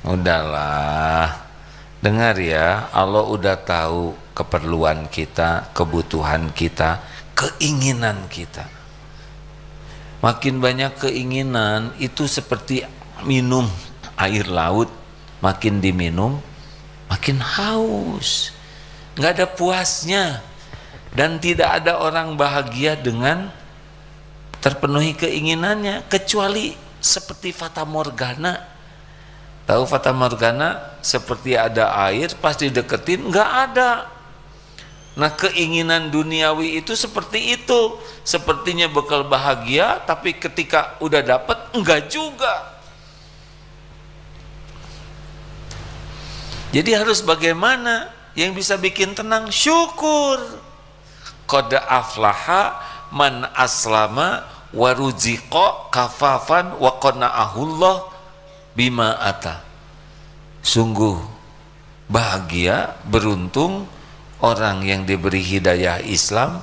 Udahlah, dengar ya, Allah udah tahu keperluan kita, kebutuhan kita, keinginan kita. Makin banyak keinginan itu seperti minum air laut, makin diminum makin haus, nggak ada puasnya, dan tidak ada orang bahagia dengan terpenuhi keinginannya kecuali seperti fata morgana. Tahu fata morgana? Seperti ada air pas dideketin nggak ada. Nah, keinginan duniawi itu seperti itu, sepertinya bekal bahagia, tapi ketika udah dapet enggak juga. Jadi harus bagaimana? Yang bisa bikin tenang syukur. Qad aflaha man aslama wa ruziqa kafafan wa qana'ahullah bima ata. Sungguh bahagia, beruntung orang yang diberi hidayah Islam,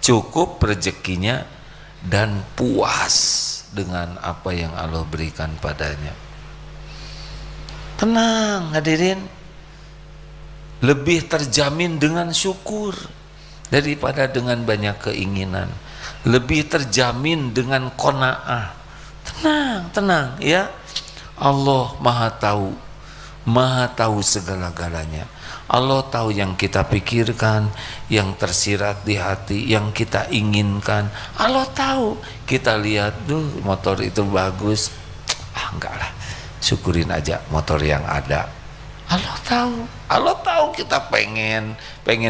cukup rezekinya dan puas dengan apa yang Allah berikan padanya. Tenang hadirin, lebih terjamin dengan syukur daripada dengan banyak keinginan. Lebih terjamin dengan qanaah. Tenang ya. Allah Maha tahu segala-galanya. Allah tahu yang kita pikirkan, yang tersirat di hati, yang kita inginkan. Allah tahu. Kita lihat, motor itu bagus. Enggak lah, syukurin aja motor yang ada. Allah tahu kita pengen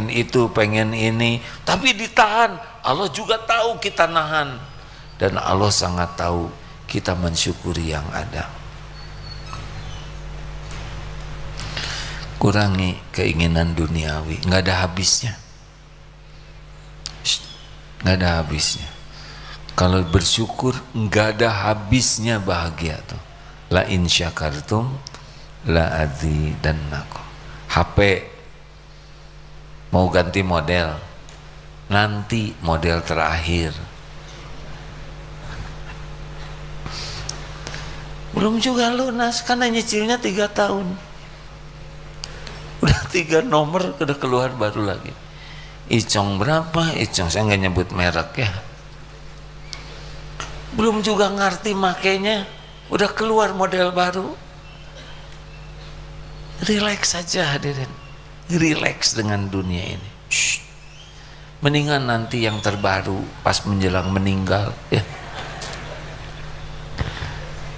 itu, pengen ini, tapi ditahan. Allah juga tahu kita nahan, dan Allah sangat tahu kita mensyukuri yang ada. Kurangi keinginan duniawi, nggak ada habisnya. Nggak ada habisnya. Kalau bersyukur nggak ada habisnya bahagia tuh. La in syakartum la azidannakum. HP mau ganti model, nanti model terakhir. Belum juga lunas karena nyicilnya 3 tahun. Udah 3 nomor udah keluar baru lagi. Icong berapa? Icong, saya nggak nyebut merek ya. Belum juga ngerti makainya, udah keluar model baru. Relax saja hadirin, relax dengan dunia ini. Mendingan nanti yang terbaru pas menjelang meninggal ya.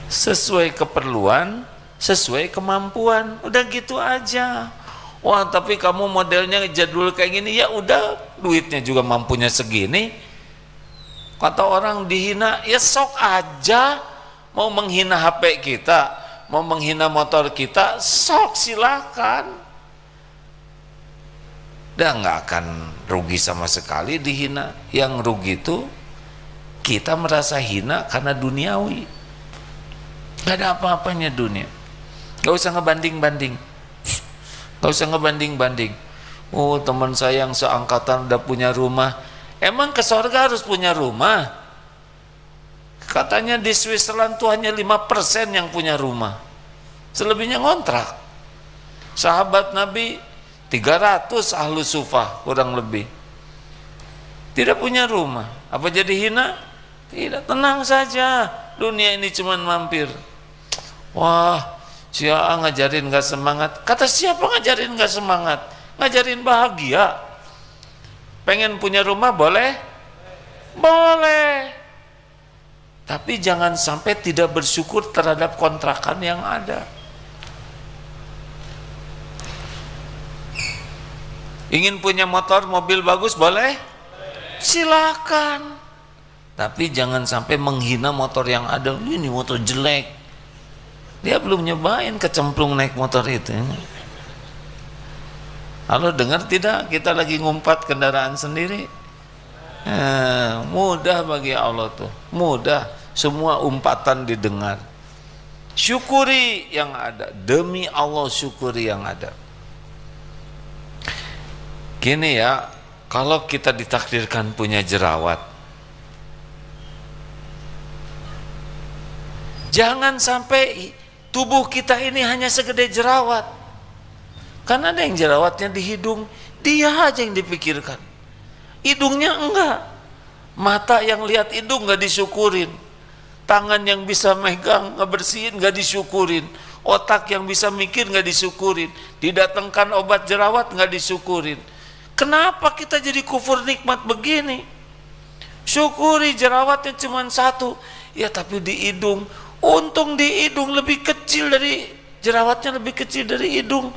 Sesuai keperluan, sesuai kemampuan, udah gitu aja. Wah, tapi kamu modelnya jadul kayak gini, ya udah, duitnya juga mampunya segini. Kata orang dihina, ya sok aja. Mau menghina HP kita, mau menghina motor kita, sok silakan. Dan nggak akan rugi sama sekali dihina. Yang rugi itu kita merasa hina karena duniawi. Gak ada apa-apanya dunia. Gak usah ngebanding-banding. Gak usah ngebanding-banding. Oh, teman saya yang seangkatan udah punya rumah. Emang ke sorga harus punya rumah? Katanya di Switzerland tuh hanya 5% yang punya rumah. Selebihnya ngontrak. Sahabat Nabi 300 ahlu sufah kurang lebih. Tidak punya rumah. Apa jadi hina? Tidak, tenang saja. Dunia ini cuma mampir. Wah, siapa ngajarin gak semangat? Kata siapa ngajarin gak semangat? Ngajarin bahagia. Pengen punya rumah boleh? Boleh. Tapi jangan sampai tidak bersyukur terhadap kontrakan yang ada. Ingin punya motor, mobil bagus boleh? Silakan. Tapi jangan sampai menghina motor yang ada. Ini motor jelek. Dia belum nyobain, kecemplung naik motor itu. Halo, dengar tidak? Kita lagi ngumpat kendaraan sendiri. Mudah bagi Allah tuh. Mudah. Semua umpatan didengar. Syukuri yang ada. Demi Allah syukuri yang ada. Gini ya, kalau kita ditakdirkan punya jerawat, jangan sampai tubuh kita ini hanya segede jerawat. Karena ada yang jerawatnya di hidung, dia aja yang dipikirkan. Hidungnya enggak. Mata yang lihat hidung enggak disyukurin. Tangan yang bisa megang, ngebersihin enggak disyukurin. Otak yang bisa mikir enggak disyukurin. Didatangkan obat jerawat enggak disyukurin. Kenapa kita jadi kufur nikmat begini? Syukuri jerawatnya cuma satu. Ya tapi di hidung, untung di hidung lebih kecil dari jerawatnya, lebih kecil dari hidung.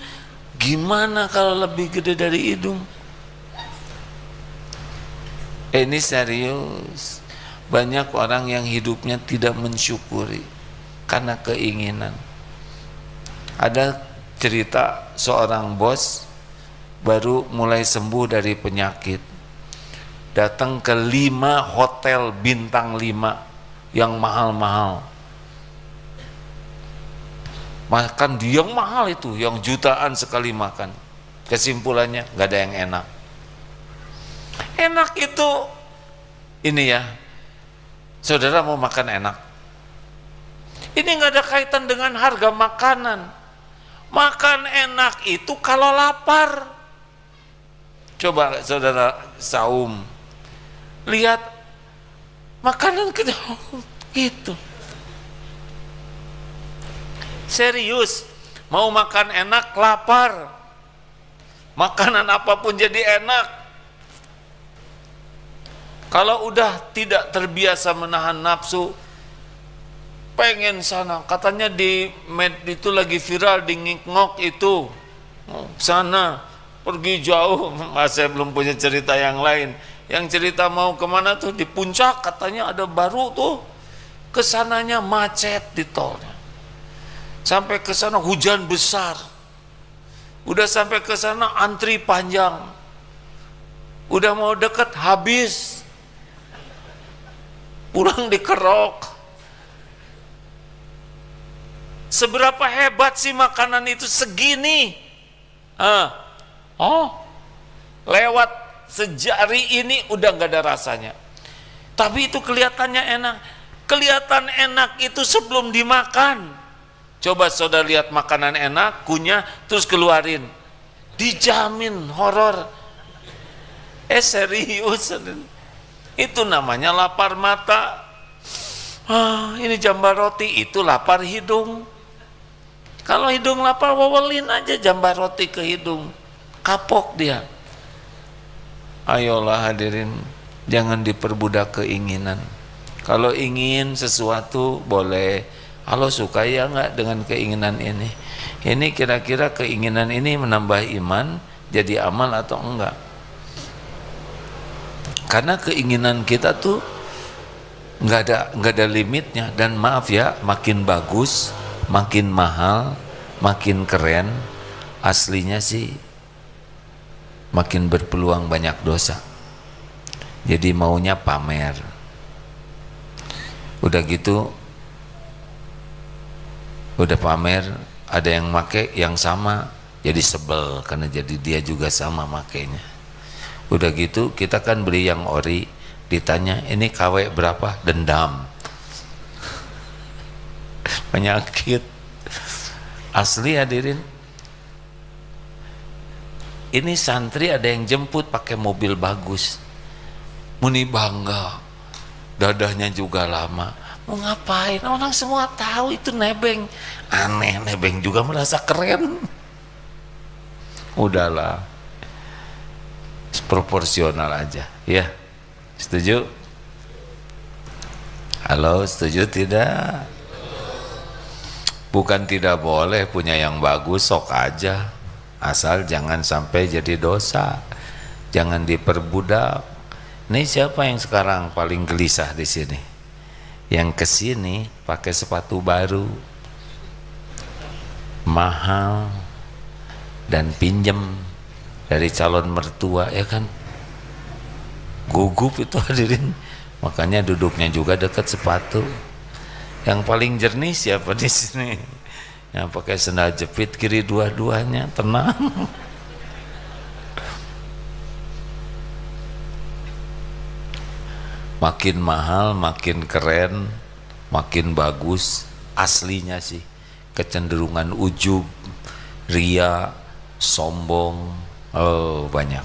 Gimana kalau lebih gede dari hidung? Ini serius. Banyak orang yang hidupnya tidak mensyukuri karena keinginan. Ada cerita seorang bos baru mulai sembuh dari penyakit, datang ke 5 hotel bintang 5 yang mahal-mahal, makan dia yang mahal itu, yang jutaan sekali makan. Kesimpulannya nggak ada yang enak. Enak itu ini ya, saudara mau makan enak, ini nggak ada kaitan dengan harga makanan. Makan enak itu kalau lapar. Coba saudara saum, lihat makanan gitu. Serius, mau makan enak lapar. Makanan apapun jadi enak. Kalau udah tidak terbiasa menahan nafsu, pengen sana. Katanya di med itu lagi viral di Ngikngok itu. Sana, pergi jauh. Saya belum punya cerita yang lain. Yang cerita mau kemana tuh, di puncak katanya ada baru tuh, kesananya macet di tolnya. Sampai ke sana hujan besar, udah sampai ke sana antri panjang, udah mau deket habis, pulang dikerok. Seberapa hebat sih makanan itu segini? Lewat sejari ini udah nggak ada rasanya. Tapi itu kelihatannya enak. Kelihatan enak itu sebelum dimakan. Coba saudara lihat makanan enak, kunyah, terus keluarin, dijamin horor. Serius, itu namanya lapar mata. Ini jambar roti, itu lapar hidung. Kalau hidung lapar, wawelin aja jambar roti ke hidung, kapok dia. Ayolah hadirin, jangan diperbudak keinginan. Kalau ingin sesuatu boleh, Allah suka ya enggak dengan keinginan ini. Ini kira-kira keinginan ini menambah iman, jadi amal atau enggak? Karena keinginan kita tuh nggak ada limitnya. Dan maaf ya, makin bagus, makin mahal, makin keren, aslinya sih makin berpeluang banyak dosa. Jadi maunya pamer. Udah gitu, udah pamer, ada yang make yang sama, jadi sebel karena jadi dia juga sama makainya. Udah gitu kita kan beli yang ori, ditanya ini KW berapa, dendam. Penyakit asli hadirin. Ini santri ada yang jemput pakai mobil bagus, muni bangga, dadahnya juga lama. Mau ngapain? Orang semua tahu itu nebeng. Aneh, nebeng juga merasa keren. Udahlah, proporsional aja ya. Setuju? Halo, setuju tidak? Bukan tidak boleh punya yang bagus, sok aja, asal jangan sampai jadi dosa, jangan diperbudak. Ini siapa yang sekarang paling gelisah di sini? Yang kesini pakai sepatu baru, mahal, dan pinjem dari calon mertua, ya kan? Gugup itu hadirin. Makanya duduknya juga dekat sepatu. Yang paling jernih siapa di sini? Yang pakai sendal jepit kiri dua-duanya, tenang. Makin mahal, makin keren, makin bagus aslinya sih. kecenderungan ujub, ria, sombong, banyak.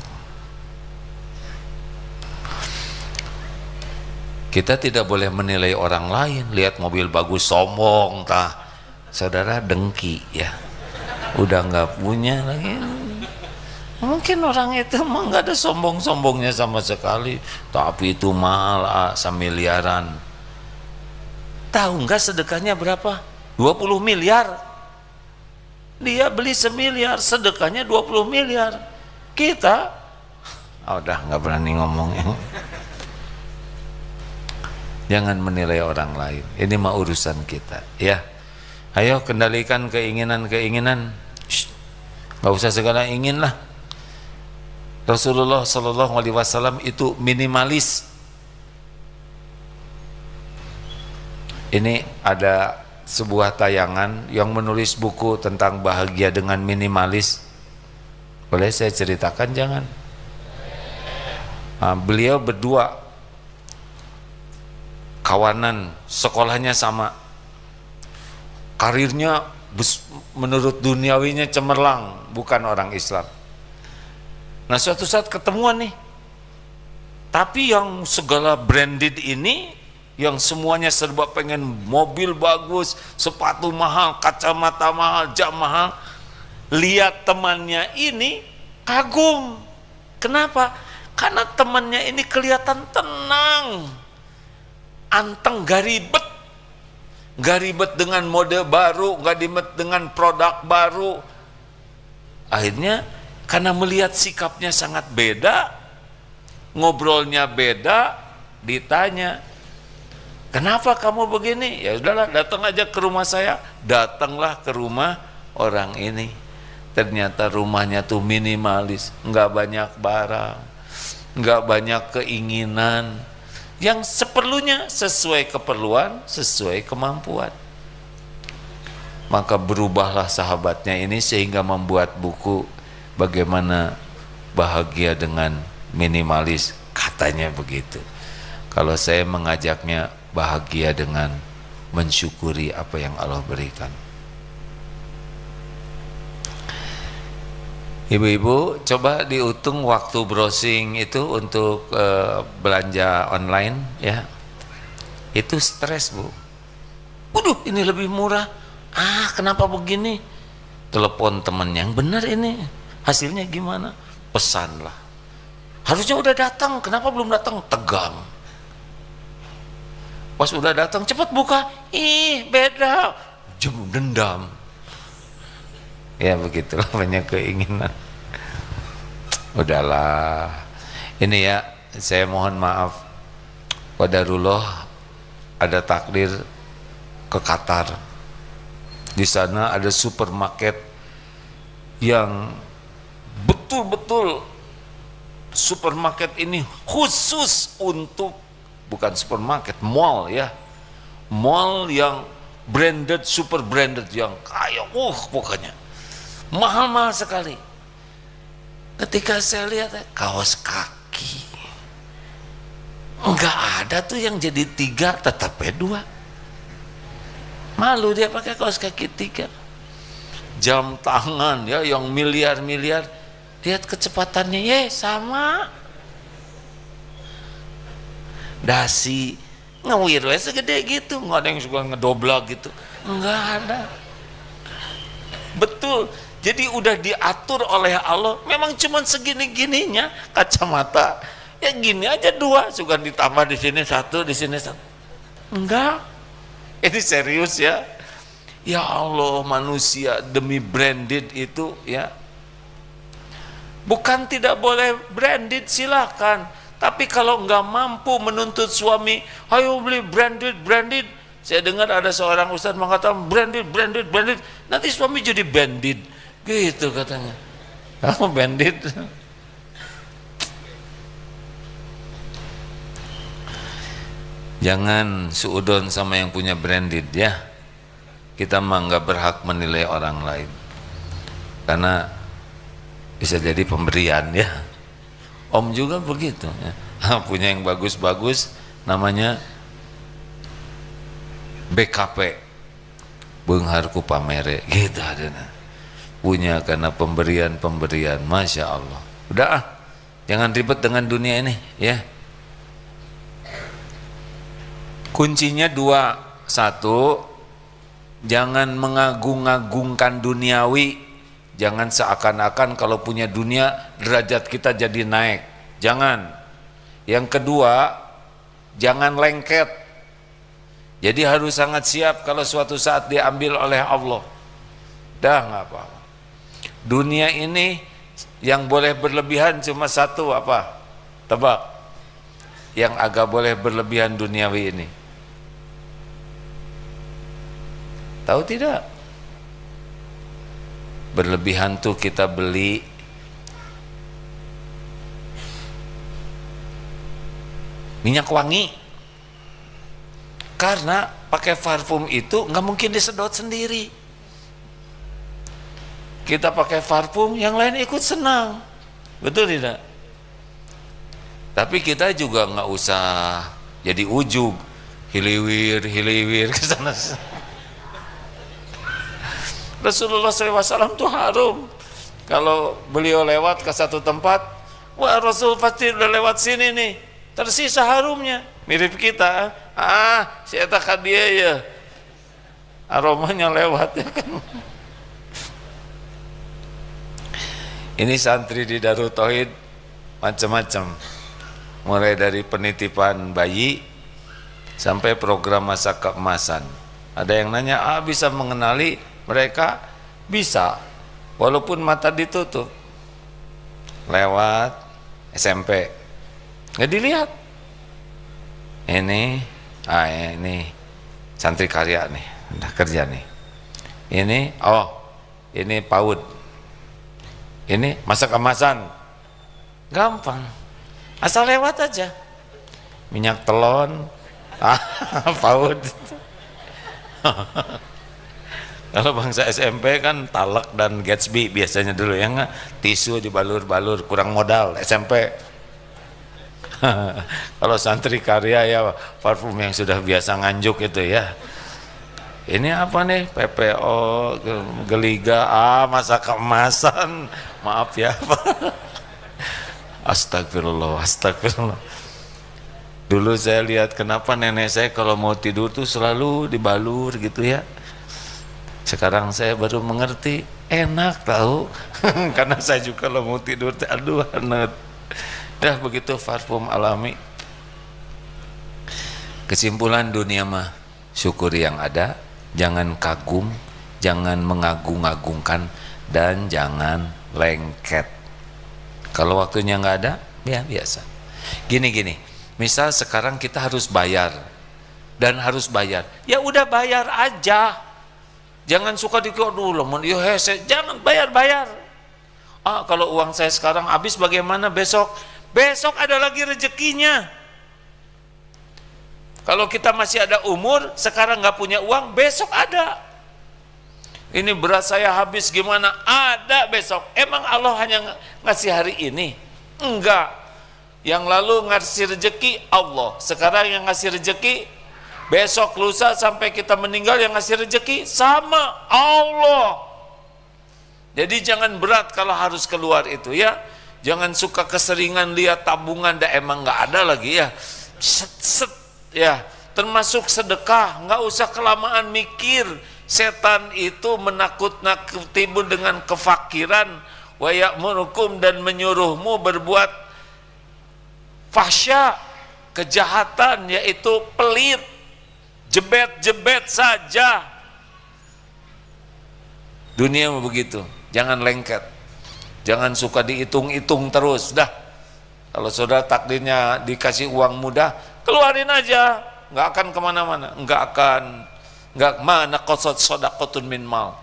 Kita tidak boleh menilai orang lain, lihat mobil bagus sombong, saudara dengki ya, udah nggak punya lagi. Mungkin orang itu mah nggak ada sombong-sombongnya sama sekali, tapi itu mahal, semiliaran. Tahu nggak sedekahnya berapa? 20 miliar. Dia beli 1 miliar, sedekahnya 20 miliar. Kita, udah nggak berani ngomongnya. Jangan menilai orang lain. Ini mah urusan kita, ya. Ayo kendalikan keinginan-keinginan. Nggak usah segala ingin lah. Rasulullah Shallallahu Alaihi Wasallam itu minimalis. Ini ada sebuah tayangan yang menulis buku tentang bahagia dengan minimalis. Boleh saya ceritakan? Jangan. Beliau berdua kawanan, sekolahnya sama, karirnya menurut duniawinya cemerlang, bukan orang Islam. Nah suatu saat ketemuan nih, tapi yang segala branded ini, yang semuanya serba pengen mobil bagus, sepatu mahal, kacamata mahal, jam mahal, lihat temannya ini kagum. Kenapa? Karena temannya ini kelihatan tenang, anteng, gak ribet dengan mode baru, gak ribet dengan produk baru. Akhirnya karena melihat sikapnya sangat beda, ngobrolnya beda, ditanya, kenapa kamu begini? Ya udahlah, datang aja ke rumah saya. Datanglah ke rumah orang ini. Ternyata rumahnya tuh minimalis, nggak banyak barang, nggak banyak keinginan, yang seperlunya sesuai keperluan, sesuai kemampuan. Maka berubahlah sahabatnya ini sehingga membuat buku bagaimana bahagia dengan minimalis, katanya begitu. Kalau saya mengajaknya bahagia dengan mensyukuri apa yang Allah berikan. Ibu-ibu coba dihitung waktu browsing itu untuk belanja online ya, itu stres Bu. Waduh ini lebih murah, kenapa begini, telepon temen yang benar ini, hasilnya gimana, pesanlah, harusnya udah datang, kenapa belum datang, tegang. Pas udah datang cepat buka, beda, dendam. Ya begitulah banyak keinginan. Udahlah, ini ya saya mohon maaf, qadarullah ada takdir ke Qatar. Di sana ada supermarket yang betul-betul supermarket ini khusus untuk, bukan supermarket, mall ya, mall yang branded, super branded, yang kaya, pokoknya mahal-mahal sekali. Ketika saya lihat kaos kaki enggak ada tuh yang jadi 3, tetapnya 2. Malu dia pakai kaos kaki 3. Jam tangan ya yang miliar-miliar, lihat kecepatannya sama. Dasi ngewir segede gitu, nggak ada yang suka ngedobrak gitu, nggak ada. Betul, jadi udah diatur oleh Allah. Memang cuman segini-gininya kacamata, ya gini aja 2, suka ditambah di sini 1, di sini 1. Enggak, ini serius ya. Ya Allah, manusia demi branded itu ya. Bukan tidak boleh branded, silakan. Tapi kalau nggak mampu menuntut suami, ayo beli branded. Saya dengar ada seorang ustadz mengatakan branded. Nanti suami jadi bandit, gitu katanya. Kamu bandit? Jangan suudon sama yang punya branded ya. Kita mah nggak berhak menilai orang lain, karena bisa jadi pemberian ya. Om juga begitu ya. Punya yang bagus-bagus, namanya BKP, beunghar ku pamere gitu adana. Punya karena pemberian-pemberian, Masya Allah. Udah ah, jangan ribet dengan dunia ini ya. Kuncinya dua. Satu, jangan mengagung-agungkan duniawi. Jangan seakan-akan kalau punya dunia derajat kita jadi naik. Jangan. Yang kedua, jangan lengket. Jadi harus sangat siap kalau suatu saat diambil oleh Allah. Dah nggak apa-apa. Dunia ini yang boleh berlebihan cuma satu, apa? Tebak. Yang agak boleh berlebihan duniawi ini. Tahu tidak? Berlebihan tuh kita beli minyak wangi, karena pakai parfum itu nggak mungkin disedot sendiri. Kita pakai parfum, yang lain ikut senang, betul tidak? Tapi kita juga nggak usah jadi ujug, hiliwir ke sana. Rasulullah SAW tuh harum kalau beliau lewat ke satu tempat, wah Rasul pasti udah lewat sini nih, tersisa harumnya. Mirip kita, si eta ka dia ya, aromanya lewat ya kan. Ini santri di Darut Tauhid macam-macam, mulai dari penitipan bayi sampai program masa keemasan. Ada yang nanya, bisa mengenali mereka? Bisa, walaupun mata ditutup. Lewat SMP nggak dilihat. Ini santri karya nih, udah kerja nih. Ini ini PAUD, ini masa kemasan, gampang, asal lewat aja. Minyak telon, PAUD. Kalau bangsa SMP kan Talek dan Gatsby biasanya dulu ya, nggak? Tisu dibalur-balur, kurang modal SMP. Kalau santri karya ya parfum yang sudah biasa nganjuk itu ya. Ini apa nih? PPO, Geliga, masa keemasan. Maaf ya. Astagfirullah. Dulu saya lihat kenapa nenek saya kalau mau tidur tuh selalu dibalur gitu ya. Sekarang saya baru mengerti, enak tahu. Karena saya juga kalau mau tidur, aduh anet. Dah begitu parfum alami. Kesimpulan dunia mah, syukuri yang ada, jangan kagum, jangan mengagung-agungkan, dan jangan lengket. Kalau waktunya nggak ada, ya biasa. Gini, misal sekarang kita harus bayar, dan harus bayar, ya udah bayar aja. Jangan suka dulu, jangan bayar. Kalau uang saya sekarang habis bagaimana besok? Besok ada lagi rezekinya. Kalau kita masih ada umur, sekarang nggak punya uang, besok ada. Ini beras saya habis gimana? Ada besok. Emang Allah hanya ngasih hari ini? Enggak. Yang lalu ngasih rezeki Allah. Sekarang yang ngasih rezeki, besok lusa sampai kita meninggal yang ngasih rezeki sama Allah. Jadi jangan berat kalau harus keluar itu ya. Jangan suka keseringan lihat tabungan, emang nggak ada lagi ya. Set ya. Termasuk sedekah, nggak usah kelamaan mikir. Setan itu menakut-nakutimu dengan kefakiran, wa ya'murukum, dan menyuruhmu berbuat fahsya, kejahatan, yaitu pelit, jebet-jebet saja. Dunia begitu, jangan lengket. Jangan suka dihitung-hitung terus. Dah, kalau saudara takdirnya dikasih uang mudah, keluarin aja, nggak akan kemana-mana, nggak mana qasad shadaqatun min mal,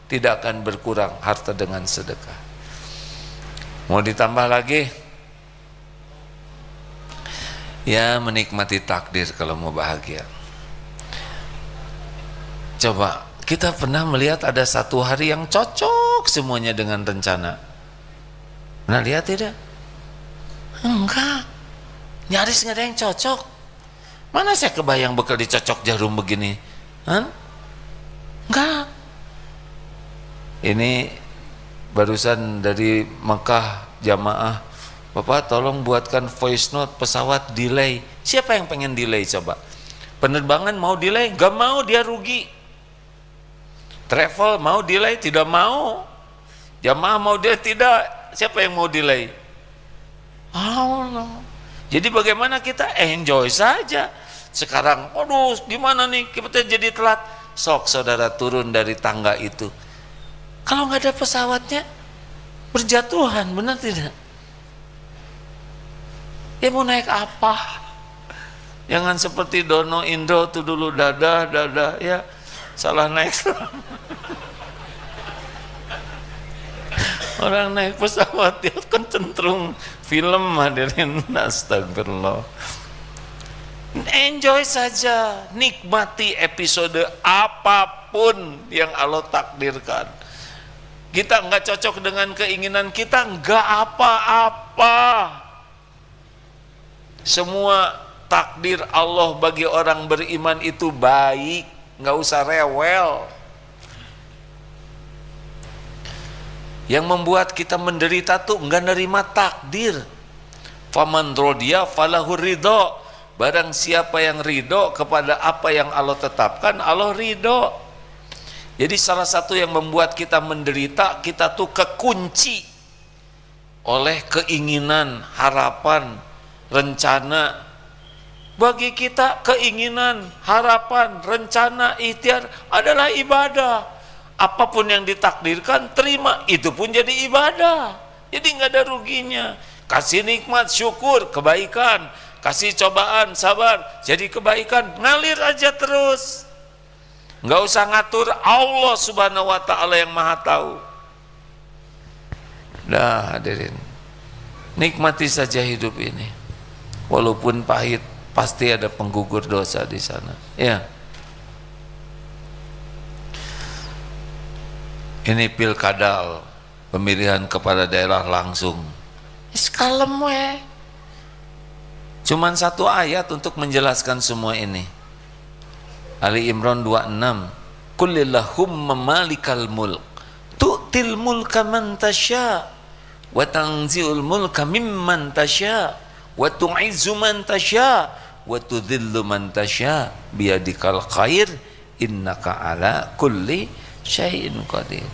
tidak akan berkurang harta dengan sedekah. Mau ditambah lagi, ya menikmati takdir kalau mau bahagia. Coba, kita pernah melihat ada satu hari yang cocok semuanya dengan rencana. Pernah lihat tidak? Enggak, nyaris nggak ada yang cocok. Mana saya kebayang bekal dicocok jarum begini? Enggak Ini barusan dari Mekah jamaah, Bapak tolong buatkan voice note pesawat delay. Siapa yang pengen delay coba? Penerbangan mau delay? Gak mau, dia rugi. Travel mau delay? Tidak mau. Jamaah mau delay? Tidak. Siapa yang mau delay? Allah. Jadi bagaimana kita enjoy saja. Sekarang, aduh gimana nih kita jadi telat. Sok saudara turun dari tangga itu. Kalau nggak ada pesawatnya, berjatuhan, benar tidak? Ya mau naik apa? Jangan seperti Dono Indro tuh dulu dadah ya salah naik. Orang naik pesawat dia kan cenderung film, hadirin, astagfirullah. Enjoy saja, nikmati episode apapun yang Allah takdirkan. Kita nggak cocok dengan keinginan kita, nggak apa-apa. Semua takdir Allah bagi orang beriman itu baik, nggak usah rewel. Yang membuat kita menderita tuh nggak nerima takdir. Faman rodiya falahu ridho. Barang siapa yang ridho kepada apa yang Allah tetapkan, Allah ridho. Jadi salah satu yang membuat kita menderita, kita tuh kekunci oleh keinginan, harapan, rencana. Bagi kita keinginan, harapan, rencana, ikhtiar adalah ibadah. Apapun yang ditakdirkan, terima, itu pun jadi ibadah. Jadi nggak ada ruginya. Kasih nikmat, syukur, kebaikan. Kasih cobaan, sabar, jadi kebaikan. Ngalir aja terus. Nggak usah ngatur, Allah subhanahu wa ta'ala yang maha tahu. Dah hadirin, nikmati saja hidup ini. Walaupun pahit, pasti ada penggugur dosa di sana. Ya. Ini pilkada, pemilihan kepala daerah langsung. Kalem weh. Cuman satu ayat untuk menjelaskan semua ini. Ali Imran 26. Qulillahumma malikal mulk tu'til mulka man tasya wa tanzi'ul mulka mimman tasya wa tu'izzu man tasya wa tudhillu man tasya biyadikal khair innaka ala kulli syai'in qadir.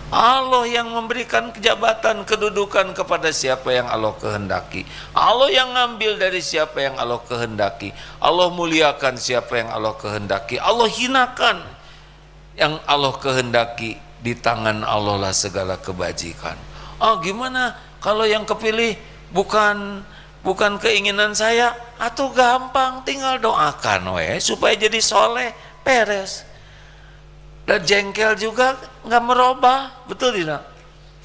Allah yang memberikan kejabatan, kedudukan kepada siapa yang Allah kehendaki. Allah yang ngambil dari siapa yang Allah kehendaki. Allah muliakan siapa yang Allah kehendaki. Allah hinakan yang Allah kehendaki. Di tangan Allah lah segala kebajikan. Oh gimana kalau yang kepilih bukan keinginan saya? Atau gampang, tinggal doakan supaya jadi soleh, beres. Dan jengkel juga nggak merubah, betul tidak?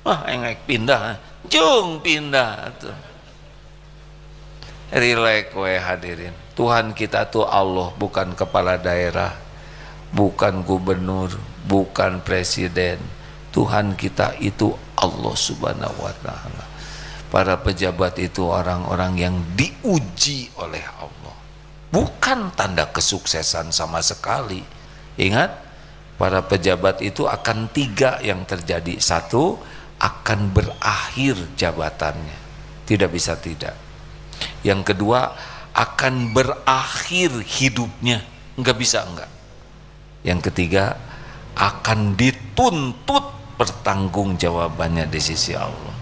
Wah, engek pindah, jung pindah tuh. Relax hadirin. Tuhan kita tuh Allah, bukan kepala daerah, bukan gubernur, bukan presiden. Tuhan kita itu Allah subhanahu wa ta'ala. Para pejabat itu orang-orang yang diuji oleh Allah, bukan tanda kesuksesan sama sekali. Ingat, para pejabat itu akan tiga yang terjadi. Satu, akan berakhir jabatannya, tidak bisa tidak. Yang kedua, akan berakhir hidupnya, nggak bisa enggak. Yang ketiga, akan dituntut pertanggungjawabannya di sisi Allah.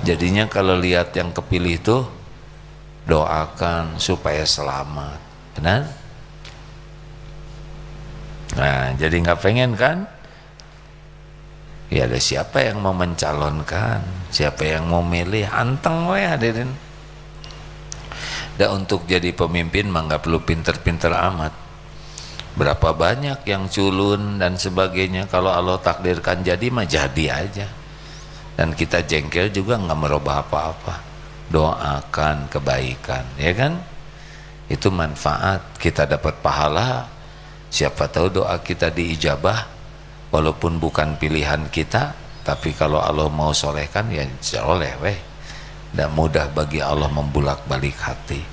Jadinya kalau lihat yang kepilih itu, doakan supaya selamat, benar? Nah, jadi nggak pengen kan? Ya ada siapa yang mau mencalonkan, siapa yang mau milih, anteng we hadirin. Dan untuk jadi pemimpin mah nggak perlu pinter-pinter amat. Berapa banyak yang culun dan sebagainya, kalau Allah takdirkan jadi mah jadi aja. Dan kita jengkel juga nggak merubah apa-apa. Doakan kebaikan, ya kan? Itu manfaat, kita dapat pahala. Siapa tahu doa kita diijabah, walaupun bukan pilihan kita, tapi kalau Allah mau solehkan ya soleh weh. Dan mudah bagi Allah membulak-balik hati.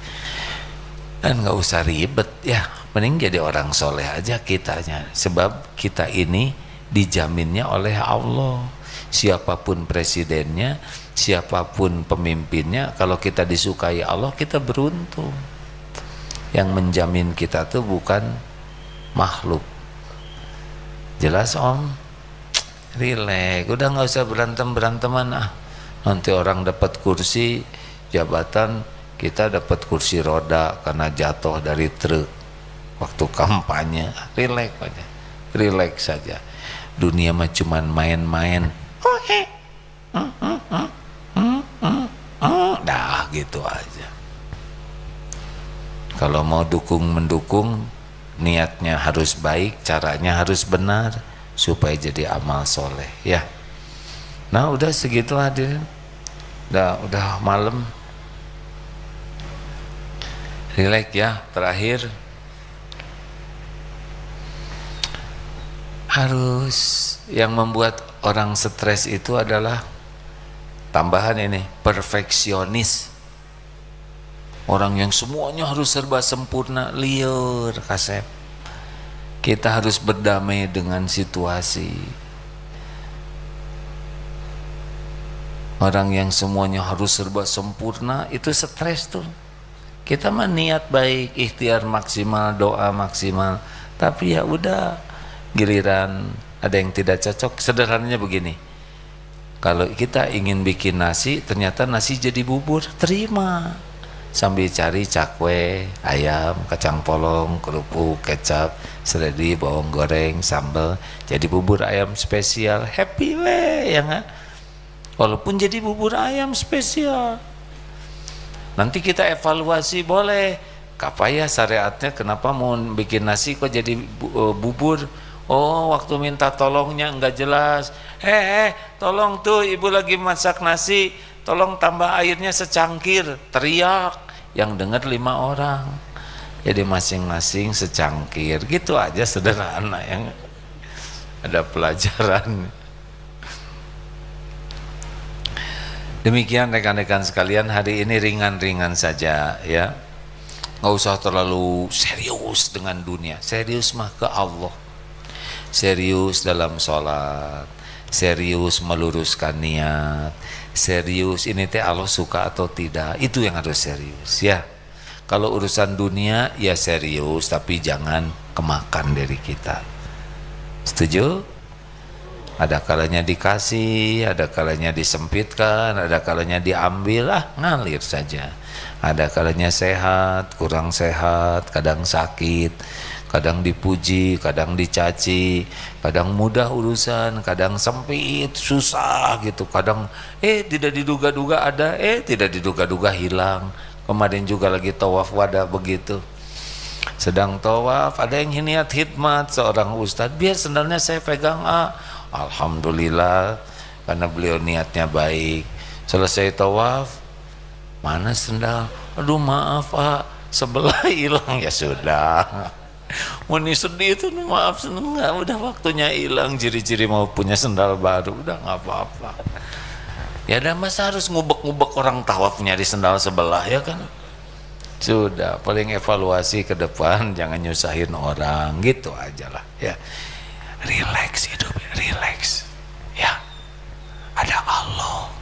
Dan nggak usah ribet ya, mending jadi orang soleh aja kitanya. Sebab kita ini dijaminnya oleh Allah. Siapapun presidennya, siapapun pemimpinnya, kalau kita disukai Allah, kita beruntung. Yang menjamin kita tuh bukan makhluk. Jelas Om? Rileks, udah nggak usah berantem-beranteman ah. Nanti orang dapat kursi jabatan, kita dapat kursi roda karena jatuh dari truk waktu kampanye. Rileks aja, rileks saja. Dunia mah cuman main-main. Dah gitu aja. Kalau mau dukung-mendukung, niatnya harus baik, caranya harus benar supaya jadi amal soleh ya. Nah udah segitu hadirin, udah malam. Rileks ya. Terakhir, harus yang membuat orang stres itu adalah tambahan ini, perfeksionis. Orang yang semuanya harus serba sempurna, liar kasep. Kita harus berdamai dengan situasi. Orang yang semuanya harus serba sempurna itu stres tuh. Kita mah niat baik, ikhtiar maksimal, doa maksimal, tapi ya udah, giliran ada yang tidak cocok. Sederhananya begini, kalau kita ingin bikin nasi, ternyata nasi jadi bubur, terima. Sambil cari cakwe, ayam, kacang polong, kerupuk, kecap, seledri, bawang goreng, sambal, jadi bubur ayam spesial, happy we ya nggak? Walaupun jadi bubur ayam spesial, nanti kita evaluasi boleh. Kapaya syariatnya kenapa mau bikin nasi kok jadi bubur? Oh waktu minta tolongnya nggak jelas. Tolong tuh ibu lagi masak nasi, tolong tambah airnya secangkir, teriak. Yang dengar 5 orang, jadi masing-masing secangkir, gitu aja, sederhana, yang ada pelajaran. Demikian rekan-rekan sekalian, hari ini ringan-ringan saja ya, nggak usah terlalu serius dengan dunia. Serius mah ke Allah, serius dalam sholat, serius meluruskan niat, serius ini teh Allah suka atau tidak, itu yang harus serius ya. Kalau urusan dunia ya serius, tapi jangan kemakan dari kita. Setuju? Ada kalanya dikasih, ada kalanya disempitkan, ada kalanya diambil, ngalir saja. Ada kalanya sehat, kurang sehat, kadang sakit, kadang dipuji, kadang dicaci, kadang mudah urusan, kadang sempit, susah gitu, kadang tidak diduga-duga ada, tidak diduga-duga hilang. Kemarin juga lagi tawaf wada begitu, sedang tawaf ada yang niat khidmat seorang ustadz, biar sendalnya saya pegang, alhamdulillah karena beliau niatnya baik. Selesai tawaf, mana sendal, aduh maaf sebelah hilang. Ya sudah, Muni sedih itu, maaf enggak, udah waktunya hilang, ciri-ciri mau punya sendal baru, udah nggak apa-apa. Ya ada masa harus ngubek-ngubek orang tawaf nyari sendal sebelah ya kan? Sudah, paling evaluasi ke depan jangan nyusahin orang, gitu aja lah ya. Relax hidup, relax ya. Ada Allah.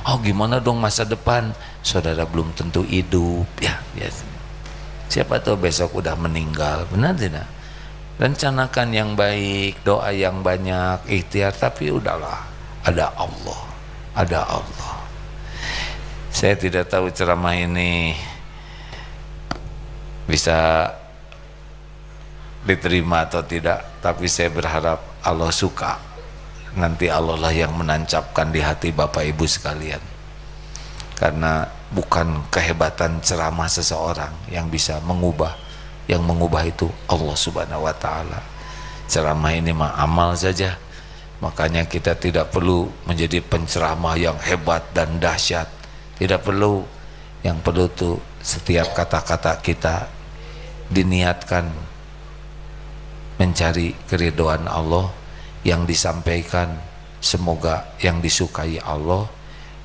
Oh gimana dong masa depan? Saudara belum tentu hidup ya, biasa. Siapa tahu besok udah meninggal, benar tidak? Rencanakan yang baik, doa yang banyak, ikhtiar, tapi udahlah, ada Allah, ada Allah. Saya tidak tahu ceramah ini bisa diterima atau tidak, tapi saya berharap Allah suka. Nanti Allah lah yang menancapkan di hati Bapak Ibu sekalian. Karena bukan kehebatan ceramah seseorang yang bisa mengubah, yang mengubah itu Allah Subhanahu wa Ta'ala. Ceramah ini mah amal saja, makanya kita tidak perlu menjadi penceramah yang hebat dan dahsyat, tidak perlu. Yang perlu tuh setiap kata-kata kita diniatkan mencari keridhaan Allah, yang disampaikan semoga yang disukai Allah,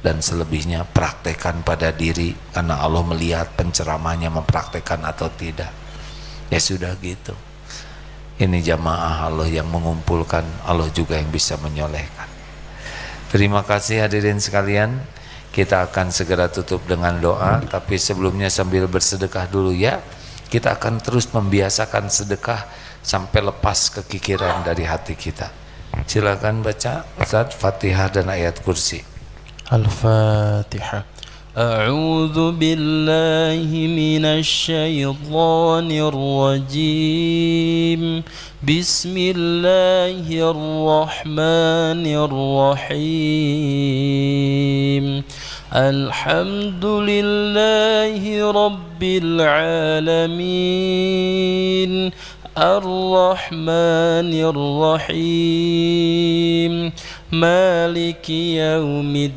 dan selebihnya praktekkan pada diri, karena Allah melihat penceramahnya mempraktekkan atau tidak. Ya sudah gitu. Ini jamaah Allah yang mengumpulkan, Allah juga yang bisa menyolehkan. Terima kasih hadirin sekalian. Kita akan segera tutup dengan doa, tapi sebelumnya sambil bersedekah dulu ya. Kita akan terus membiasakan sedekah sampai lepas kekikiran dari hati kita. Silakan baca Ustaz Fatihah dan ayat kursi. Al-Fatihah. A'udzu billahi minasy syaithanir rajim. Bismillahirrahmanirrahim. Alhamdulillahi rabbil alamin. Ar-Rahmanir-Rahim. Maliki yaumiddin.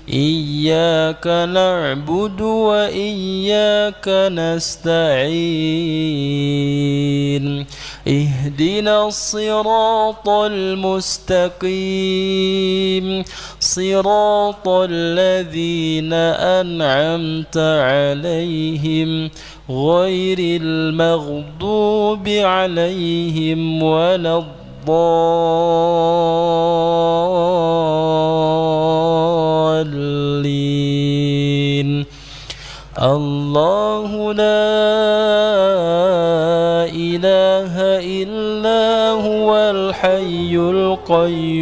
Iyyaka na'budu wa iyyaka nasta'in. Ihdinas siratal mustaqim. Siratal ladzina an'amta 'alaihim ghairil maghdubi 'alaihim waladdallin. Allahu la ilaha illa huwal hayyul qayyum.